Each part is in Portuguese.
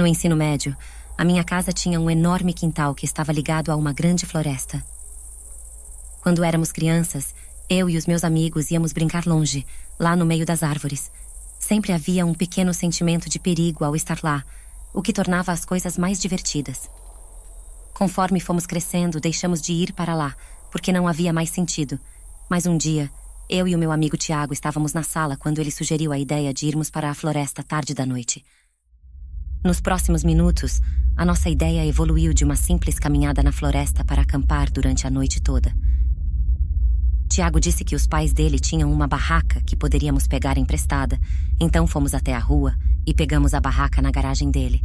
No ensino médio, a minha casa tinha um enorme quintal que estava ligado a uma grande floresta. Quando éramos crianças, eu e os meus amigos íamos brincar longe, lá no meio das árvores. Sempre havia um pequeno sentimento de perigo ao estar lá, o que tornava as coisas mais divertidas. Conforme fomos crescendo, deixamos de ir para lá, porque não havia mais sentido. Mas um dia, eu e o meu amigo Tiago estávamos na sala quando ele sugeriu a ideia de irmos para a floresta tarde da noite. Nos próximos minutos, a nossa ideia evoluiu de uma simples caminhada na floresta para acampar durante a noite toda. Tiago disse que os pais dele tinham uma barraca que poderíamos pegar emprestada, então fomos até a rua e pegamos a barraca na garagem dele.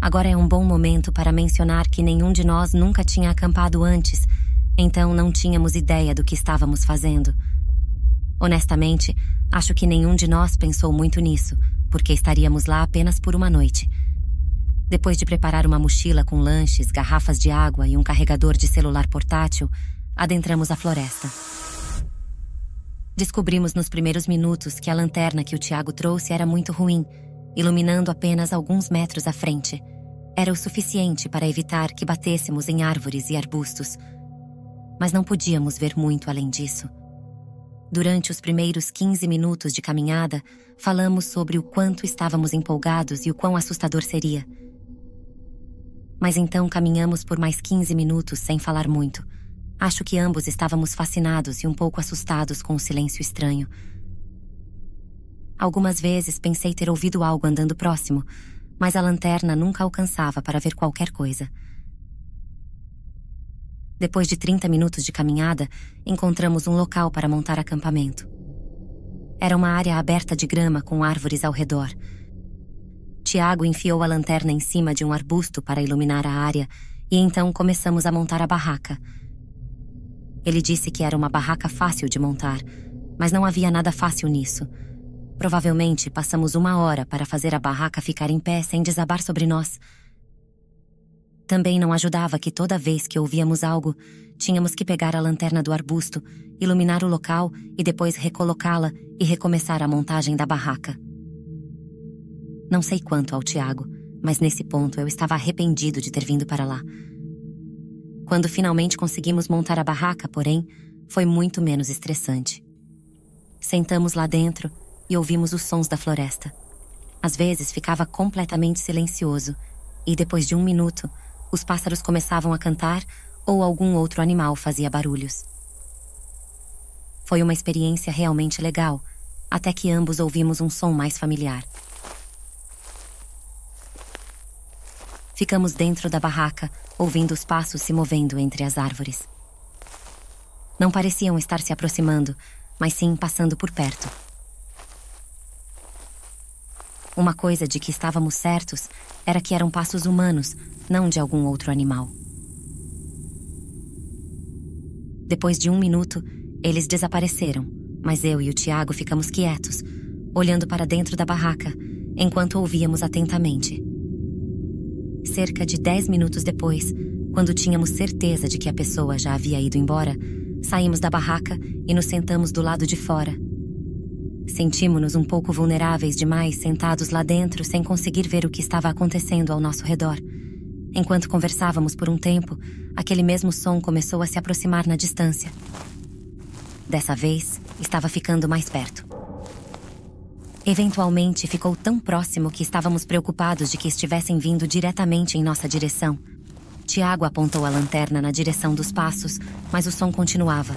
Agora é um bom momento para mencionar que nenhum de nós nunca tinha acampado antes, então não tínhamos ideia do que estávamos fazendo. Honestamente, acho que nenhum de nós pensou muito nisso, porque estaríamos lá apenas por uma noite. Depois de preparar uma mochila com lanches, garrafas de água e um carregador de celular portátil, adentramos a floresta. Descobrimos nos primeiros minutos que a lanterna que o Tiago trouxe era muito ruim, iluminando apenas alguns metros à frente. Era o suficiente para evitar que batêssemos em árvores e arbustos. Mas não podíamos ver muito além disso. Durante os primeiros 15 minutos de caminhada, falamos sobre o quanto estávamos empolgados e o quão assustador seria. Mas então caminhamos por mais 15 minutos sem falar muito. Acho que ambos estávamos fascinados e um pouco assustados com o silêncio estranho. Algumas vezes pensei ter ouvido algo andando próximo, mas a lanterna nunca alcançava para ver qualquer coisa. Depois de 30 minutos de caminhada, encontramos um local para montar acampamento. Era uma área aberta de grama com árvores ao redor. Tiago enfiou a lanterna em cima de um arbusto para iluminar a área e então começamos a montar a barraca. Ele disse que era uma barraca fácil de montar, mas não havia nada fácil nisso. Provavelmente passamos 1 hora para fazer a barraca ficar em pé sem desabar sobre nós. Também não ajudava que toda vez que ouvíamos algo, tínhamos que pegar a lanterna do arbusto, iluminar o local e depois recolocá-la e recomeçar a montagem da barraca. Não sei quanto ao Tiago, mas nesse ponto eu estava arrependido de ter vindo para lá. Quando finalmente conseguimos montar a barraca, porém, foi muito menos estressante. Sentamos lá dentro e ouvimos os sons da floresta. Às vezes ficava completamente silencioso e depois de 1 minuto, os pássaros começavam a cantar ou algum outro animal fazia barulhos. Foi uma experiência realmente legal, até que ambos ouvimos um som mais familiar. Ficamos dentro da barraca, ouvindo os passos se movendo entre as árvores. Não pareciam estar se aproximando, mas sim passando por perto. Uma coisa de que estávamos certos era que eram passos humanos, não de algum outro animal. Depois de 1 minuto, eles desapareceram, mas eu e o Tiago ficamos quietos, olhando para dentro da barraca, enquanto ouvíamos atentamente. Cerca de 10 minutos depois, quando tínhamos certeza de que a pessoa já havia ido embora, saímos da barraca e nos sentamos do lado de fora. Sentimos-nos um pouco vulneráveis demais sentados lá dentro sem conseguir ver o que estava acontecendo ao nosso redor. Enquanto conversávamos por um tempo, aquele mesmo som começou a se aproximar na distância. Dessa vez, estava ficando mais perto. Eventualmente, ficou tão próximo que estávamos preocupados de que estivessem vindo diretamente em nossa direção. Tiago apontou a lanterna na direção dos passos, mas o som continuava.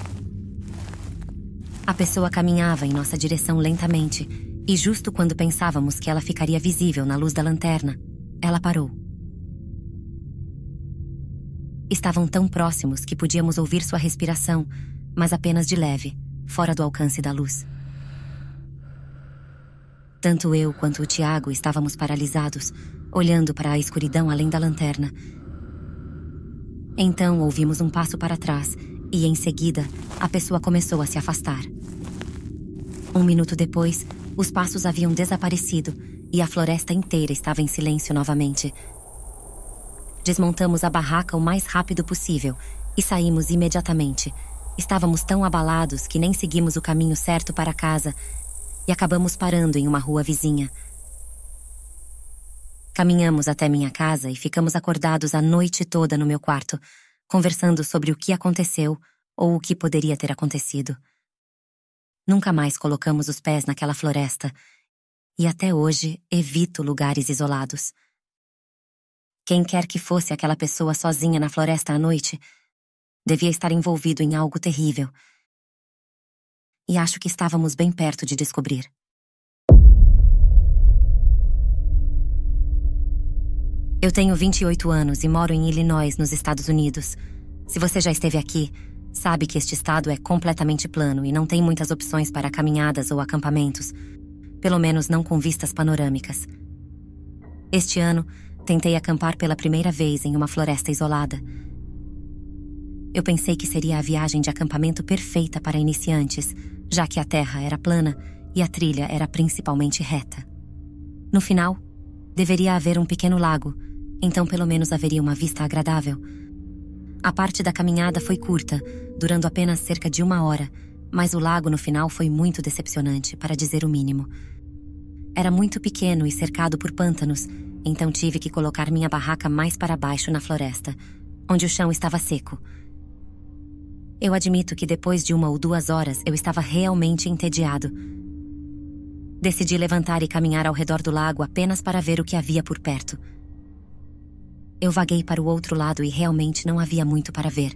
A pessoa caminhava em nossa direção lentamente, e justo quando pensávamos que ela ficaria visível na luz da lanterna, ela parou. Estavam tão próximos que podíamos ouvir sua respiração, mas apenas de leve, fora do alcance da luz. Tanto eu quanto o Tiago estávamos paralisados, olhando para a escuridão além da lanterna. Então ouvimos um passo para trás e, em seguida, a pessoa começou a se afastar. 1 minuto depois, os passos haviam desaparecido e a floresta inteira estava em silêncio novamente. Desmontamos a barraca o mais rápido possível e saímos imediatamente. Estávamos tão abalados que nem seguimos o caminho certo para casa e acabamos parando em uma rua vizinha. Caminhamos até minha casa e ficamos acordados a noite toda no meu quarto, conversando sobre o que aconteceu ou o que poderia ter acontecido. Nunca mais colocamos os pés naquela floresta e até hoje evito lugares isolados. Quem quer que fosse aquela pessoa sozinha na floresta à noite devia estar envolvido em algo terrível. E acho que estávamos bem perto de descobrir. Eu tenho 28 anos e moro em Illinois, nos Estados Unidos. Se você já esteve aqui, sabe que este estado é completamente plano e não tem muitas opções para caminhadas ou acampamentos, pelo menos não com vistas panorâmicas. Este ano, tentei acampar pela primeira vez em uma floresta isolada. Eu pensei que seria a viagem de acampamento perfeita para iniciantes, já que a terra era plana e a trilha era principalmente reta. No final, deveria haver um pequeno lago, então pelo menos haveria uma vista agradável. A parte da caminhada foi curta, durando apenas cerca de 1 hora, mas o lago no final foi muito decepcionante, para dizer o mínimo. Era muito pequeno e cercado por pântanos, então tive que colocar minha barraca mais para baixo na floresta, onde o chão estava seco. Eu admito que depois de 1 ou 2 horas eu estava realmente entediado. Decidi levantar e caminhar ao redor do lago apenas para ver o que havia por perto. Eu vaguei para o outro lado e realmente não havia muito para ver.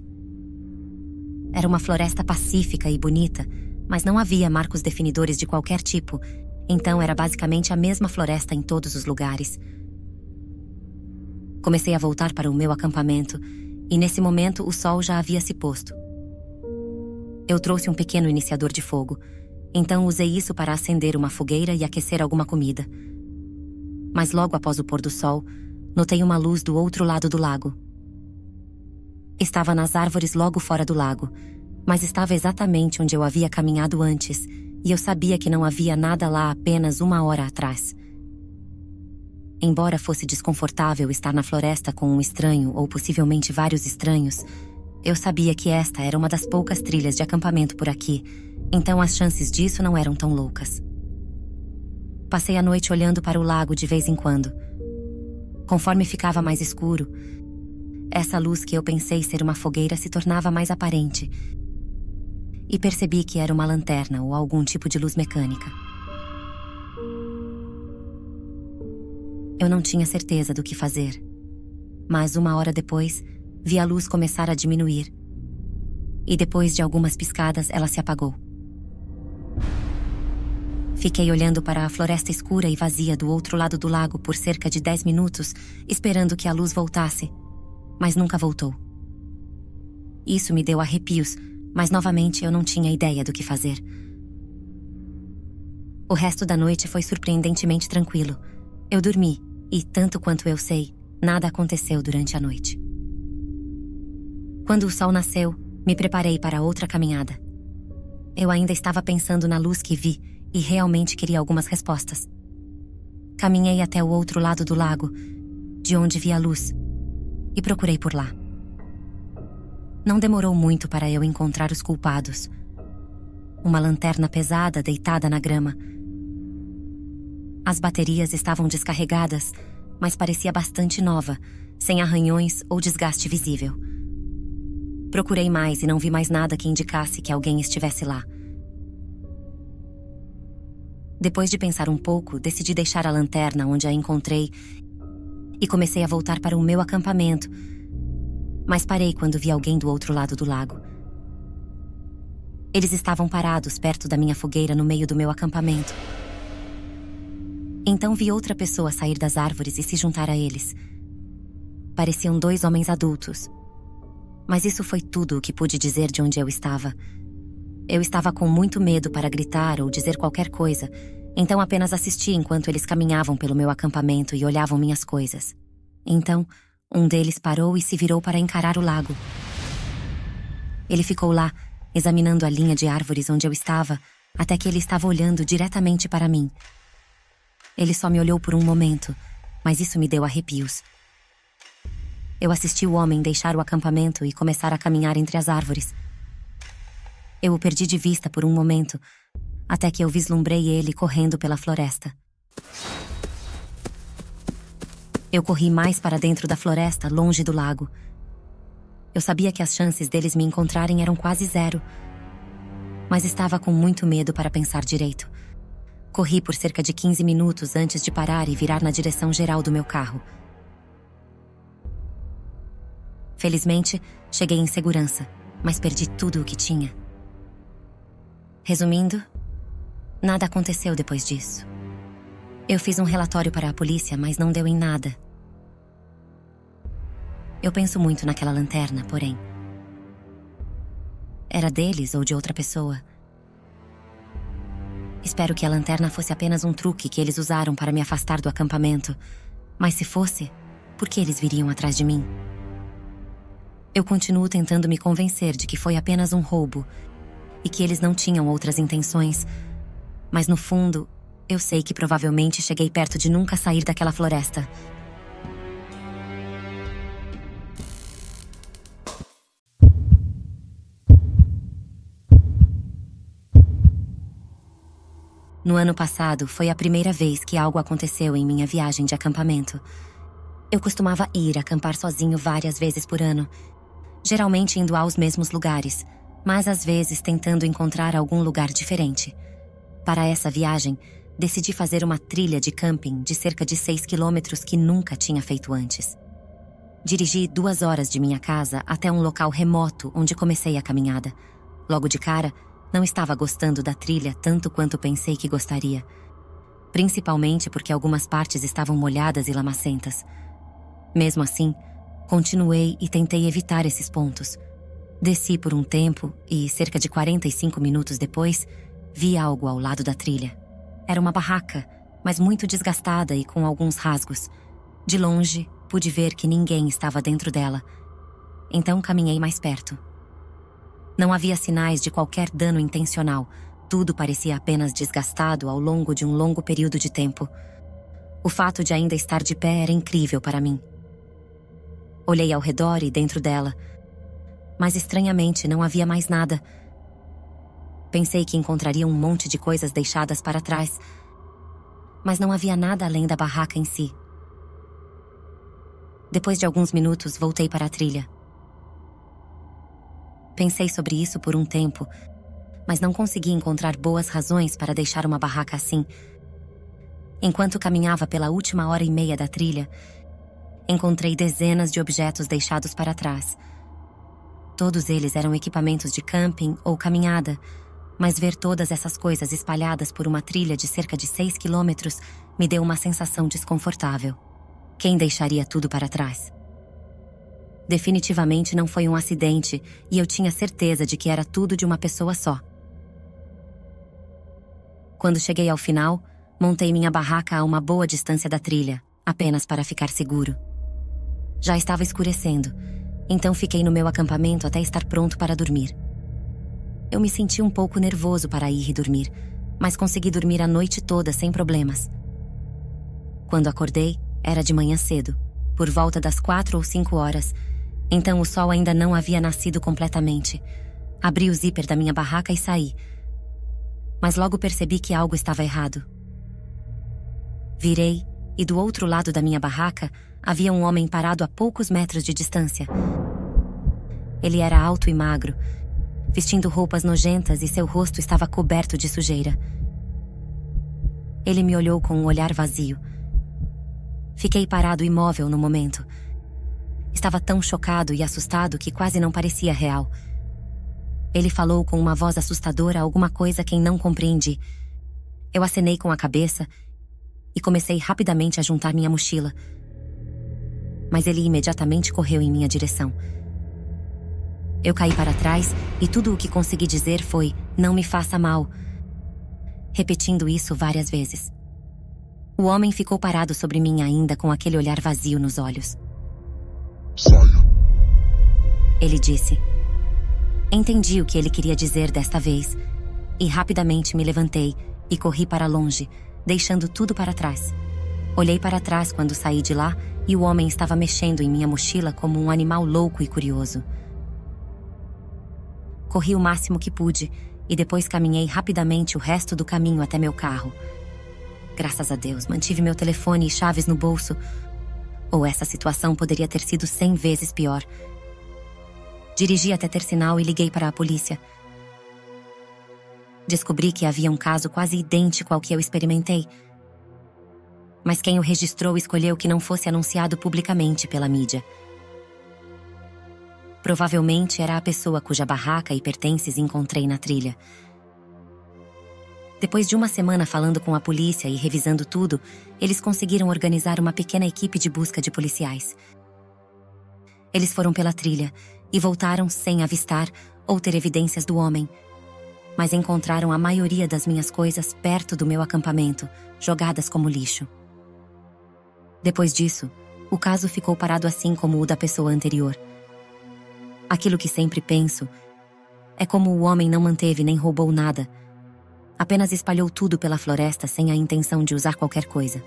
Era uma floresta pacífica e bonita, mas não havia marcos definidores de qualquer tipo, então era basicamente a mesma floresta em todos os lugares. Comecei a voltar para o meu acampamento e nesse momento o sol já havia se posto. Eu trouxe um pequeno iniciador de fogo, então usei isso para acender uma fogueira e aquecer alguma comida. Mas logo após o pôr do sol, notei uma luz do outro lado do lago. Estava nas árvores logo fora do lago, mas estava exatamente onde eu havia caminhado antes, e eu sabia que não havia nada lá apenas 1 hora atrás. Embora fosse desconfortável estar na floresta com um estranho ou possivelmente vários estranhos, eu sabia que esta era uma das poucas trilhas de acampamento por aqui, então as chances disso não eram tão loucas. Passei a noite olhando para o lago de vez em quando. Conforme ficava mais escuro, essa luz que eu pensei ser uma fogueira se tornava mais aparente, e percebi que era uma lanterna ou algum tipo de luz mecânica. Eu não tinha certeza do que fazer, mas 1 hora depois, vi a luz começar a diminuir, e depois de algumas piscadas ela se apagou. Fiquei olhando para a floresta escura e vazia do outro lado do lago por cerca de 10 minutos, esperando que a luz voltasse, mas nunca voltou. Isso me deu arrepios, mas novamente eu não tinha ideia do que fazer. O resto da noite foi surpreendentemente tranquilo. Eu dormi e, tanto quanto eu sei, nada aconteceu durante a noite. Quando o sol nasceu, me preparei para outra caminhada. Eu ainda estava pensando na luz que vi e realmente queria algumas respostas. Caminhei até o outro lado do lago, de onde vi a luz, e procurei por lá. Não demorou muito para eu encontrar os culpados. Uma lanterna pesada deitada na grama. As baterias estavam descarregadas, mas parecia bastante nova, sem arranhões ou desgaste visível. Procurei mais e não vi mais nada que indicasse que alguém estivesse lá. Depois de pensar um pouco, decidi deixar a lanterna onde a encontrei e comecei a voltar para o meu acampamento, mas parei quando vi alguém do outro lado do lago. Eles estavam parados perto da minha fogueira no meio do meu acampamento. Então vi outra pessoa sair das árvores e se juntar a eles. Pareciam 2 homens adultos. Mas isso foi tudo o que pude dizer de onde eu estava. Eu estava com muito medo para gritar ou dizer qualquer coisa, então apenas assisti enquanto eles caminhavam pelo meu acampamento e olhavam minhas coisas. Então, um deles parou e se virou para encarar o lago. Ele ficou lá, examinando a linha de árvores onde eu estava, até que ele estava olhando diretamente para mim. Ele só me olhou por um momento, mas isso me deu arrepios. Eu assisti o homem deixar o acampamento e começar a caminhar entre as árvores. Eu o perdi de vista por um momento, até que eu vislumbrei ele correndo pela floresta. Eu corri mais para dentro da floresta, longe do lago. Eu sabia que as chances deles me encontrarem eram quase zero, mas estava com muito medo para pensar direito. Corri por cerca de 15 minutos antes de parar e virar na direção geral do meu carro. Felizmente, cheguei em segurança, mas perdi tudo o que tinha. Resumindo, nada aconteceu depois disso. Eu fiz um relatório para a polícia, mas não deu em nada. Eu penso muito naquela lanterna, porém. Era deles ou de outra pessoa? Espero que a lanterna fosse apenas um truque que eles usaram para me afastar do acampamento. Mas se fosse, por que eles viriam atrás de mim? Eu continuo tentando me convencer de que foi apenas um roubo e que eles não tinham outras intenções. Mas no fundo, eu sei que provavelmente cheguei perto de nunca sair daquela floresta. No ano passado, foi a primeira vez que algo aconteceu em minha viagem de acampamento. Eu costumava ir acampar sozinho várias vezes por ano, geralmente indo aos mesmos lugares, mas às vezes tentando encontrar algum lugar diferente. Para essa viagem, decidi fazer uma trilha de camping de cerca de 6 quilômetros que nunca tinha feito antes. Dirigi 2 horas de minha casa até um local remoto onde comecei a caminhada. Logo de cara, não estava gostando da trilha tanto quanto pensei que gostaria. Principalmente porque algumas partes estavam molhadas e lamacentas. Mesmo assim, continuei e tentei evitar esses pontos. Desci por um tempo e, cerca de 45 minutos depois, vi algo ao lado da trilha. Era uma barraca, mas muito desgastada e com alguns rasgos. De longe, pude ver que ninguém estava dentro dela. Então caminhei mais perto. Não havia sinais de qualquer dano intencional. Tudo parecia apenas desgastado ao longo de um longo período de tempo. O fato de ainda estar de pé era incrível para mim. Olhei ao redor e dentro dela, mas estranhamente não havia mais nada. Pensei que encontraria um monte de coisas deixadas para trás, mas não havia nada além da barraca em si. Depois de alguns minutos, voltei para a trilha. Pensei sobre isso por um tempo, mas não consegui encontrar boas razões para deixar uma barraca assim. Enquanto caminhava pela última hora e meia da trilha, encontrei dezenas de objetos deixados para trás. Todos eles eram equipamentos de camping ou caminhada, mas ver todas essas coisas espalhadas por uma trilha de cerca de 6 quilômetros me deu uma sensação desconfortável. Quem deixaria tudo para trás? Definitivamente não foi um acidente e eu tinha certeza de que era tudo de uma pessoa só. Quando cheguei ao final, montei minha barraca a uma boa distância da trilha, apenas para ficar seguro. Já estava escurecendo, então fiquei no meu acampamento até estar pronto para dormir. Eu me senti um pouco nervoso para ir e dormir, mas consegui dormir a noite toda sem problemas. Quando acordei, era de manhã cedo, por volta das 4 ou 5 horas, então o sol ainda não havia nascido completamente. Abri o zíper da minha barraca e saí, mas logo percebi que algo estava errado. Virei e do outro lado da minha barraca havia um homem parado a poucos metros de distância. Ele era alto e magro, vestindo roupas nojentas e seu rosto estava coberto de sujeira. Ele me olhou com um olhar vazio. Fiquei parado imóvel no momento. Estava tão chocado e assustado que quase não parecia real. Ele falou com uma voz assustadora alguma coisa que não compreendi. Eu acenei com a cabeça e comecei rapidamente a juntar minha mochila. Mas ele imediatamente correu em minha direção. Eu caí para trás e tudo o que consegui dizer foi: "Não me faça mal", repetindo isso várias vezes. O homem ficou parado sobre mim ainda com aquele olhar vazio nos olhos. "Saia", ele disse. Entendi o que ele queria dizer desta vez e rapidamente me levantei e corri para longe, deixando tudo para trás. Olhei para trás quando saí de lá e o homem estava mexendo em minha mochila como um animal louco e curioso. Corri o máximo que pude e depois caminhei rapidamente o resto do caminho até meu carro. Graças a Deus, mantive meu telefone e chaves no bolso. Ou essa situação poderia ter sido 100 vezes pior. Dirigi até Tercinal e liguei para a polícia. Descobri que havia um caso quase idêntico ao que eu experimentei. Mas quem o registrou escolheu que não fosse anunciado publicamente pela mídia. Provavelmente era a pessoa cuja barraca e pertences encontrei na trilha. Depois de uma semana falando com a polícia e revisando tudo, eles conseguiram organizar uma pequena equipe de busca de policiais. Eles foram pela trilha e voltaram sem avistar ou ter evidências do homem, mas encontraram a maioria das minhas coisas perto do meu acampamento, jogadas como lixo. Depois disso, o caso ficou parado assim como o da pessoa anterior. Aquilo que sempre penso é como o homem não manteve nem roubou nada, apenas espalhou tudo pela floresta sem a intenção de usar qualquer coisa.